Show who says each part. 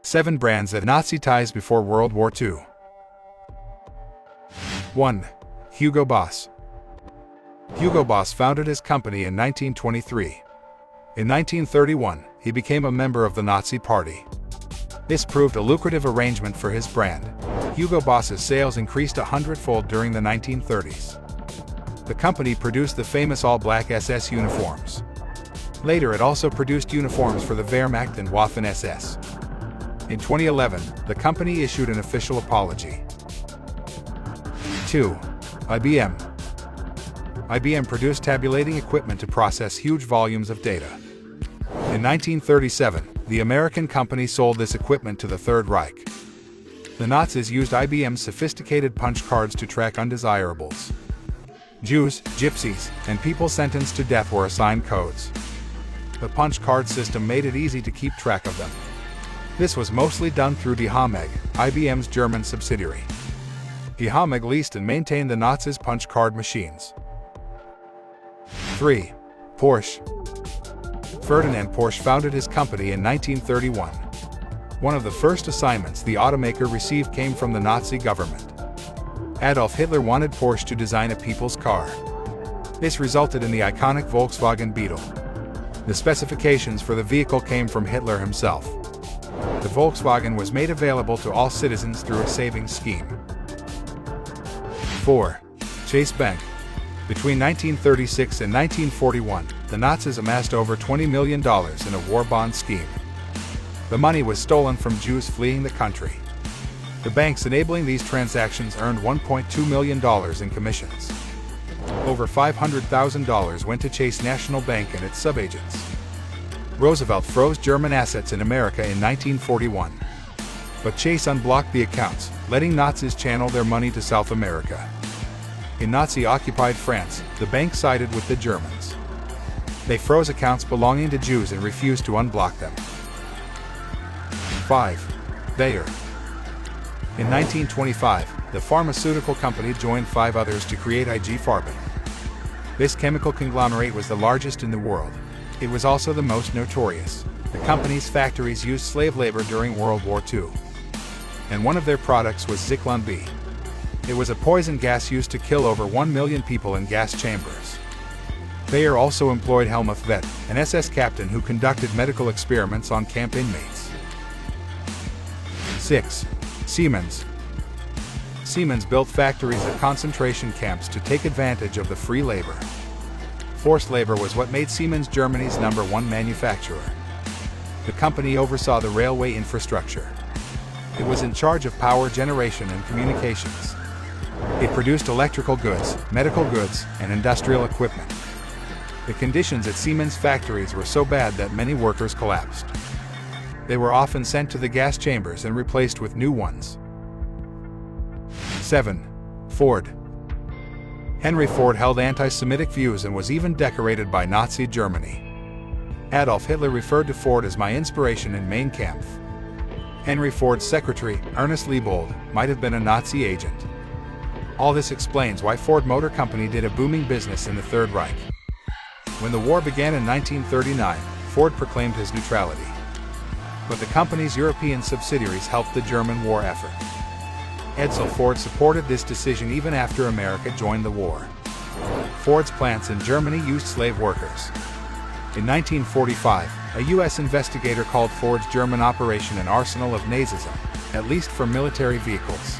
Speaker 1: 7 brands that Nazi ties before World War II. 1. Hugo Boss. Hugo Boss founded his company in 1923. In 1931, he became a member of the Nazi Party. This proved a lucrative arrangement for his brand. Hugo Boss's sales increased 100-fold during the 1930s. The company produced the famous all-black SS uniforms. Later it also produced uniforms for the Wehrmacht and Waffen-SS. In 2011, the company issued an official apology. 2. IBM. IBM produced tabulating equipment to process huge volumes of data. In 1937, the American company sold this equipment to the Third Reich. The Nazis used IBM's sophisticated punch cards to track undesirables. Jews, gypsies, and people sentenced to death were assigned codes. The punch card system made it easy to keep track of them. This was mostly done through Die Hameg, IBM's German subsidiary. Die Hameg leased and maintained the Nazis' punch card machines. 3. Porsche. Ferdinand Porsche founded his company in 1931. One of the first assignments the automaker received came from the Nazi government. Adolf Hitler wanted Porsche to design a people's car. This resulted in the iconic Volkswagen Beetle. The specifications for the vehicle came from Hitler himself. The Volkswagen was made available to all citizens through a savings scheme. 4. Chase Bank. Between 1936 and 1941, the Nazis amassed over $20 million in a war bond scheme. The money was stolen from Jews fleeing the country. The banks enabling these transactions earned $1.2 million in commissions. Over $500,000 went to Chase National Bank and its subagents. Roosevelt froze German assets in America in 1941. But Chase unblocked the accounts, letting Nazis channel their money to South America. In Nazi-occupied France, the bank sided with the Germans. They froze accounts belonging to Jews and refused to unblock them. 5. Bayer. In 1925, the pharmaceutical company joined 5 others to create IG Farben. This chemical conglomerate was the largest in the world. It was also the most notorious. The company's factories used slave labor during World War II. And one of their products was Zyklon B. It was a poison gas used to kill over 1 million people in gas chambers. Bayer also employed Helmuth Vett, an SS captain who conducted medical experiments on camp inmates. 6. Siemens. Siemens built factories at concentration camps to take advantage of the free labor. Forced labor was what made Siemens Germany's #1 manufacturer. The company oversaw the railway infrastructure. It was in charge of power generation and communications. It produced electrical goods, medical goods, and industrial equipment. The conditions at Siemens factories were so bad that many workers collapsed. They were often sent to the gas chambers and replaced with new ones. 7. Ford. Henry Ford held anti-Semitic views and was even decorated by Nazi Germany. Adolf Hitler referred to Ford as my inspiration in Mein Kampf. Henry Ford's secretary, Ernest Liebold, might have been a Nazi agent. All this explains why Ford Motor Company did a booming business in the Third Reich. When the war began in 1939, Ford proclaimed his neutrality. But the company's European subsidiaries helped the German war effort. Edsel Ford supported this decision even after America joined the war. Ford's plants in Germany used slave workers. In 1945, a U.S. investigator called Ford's German operation an arsenal of Nazism, at least for military vehicles.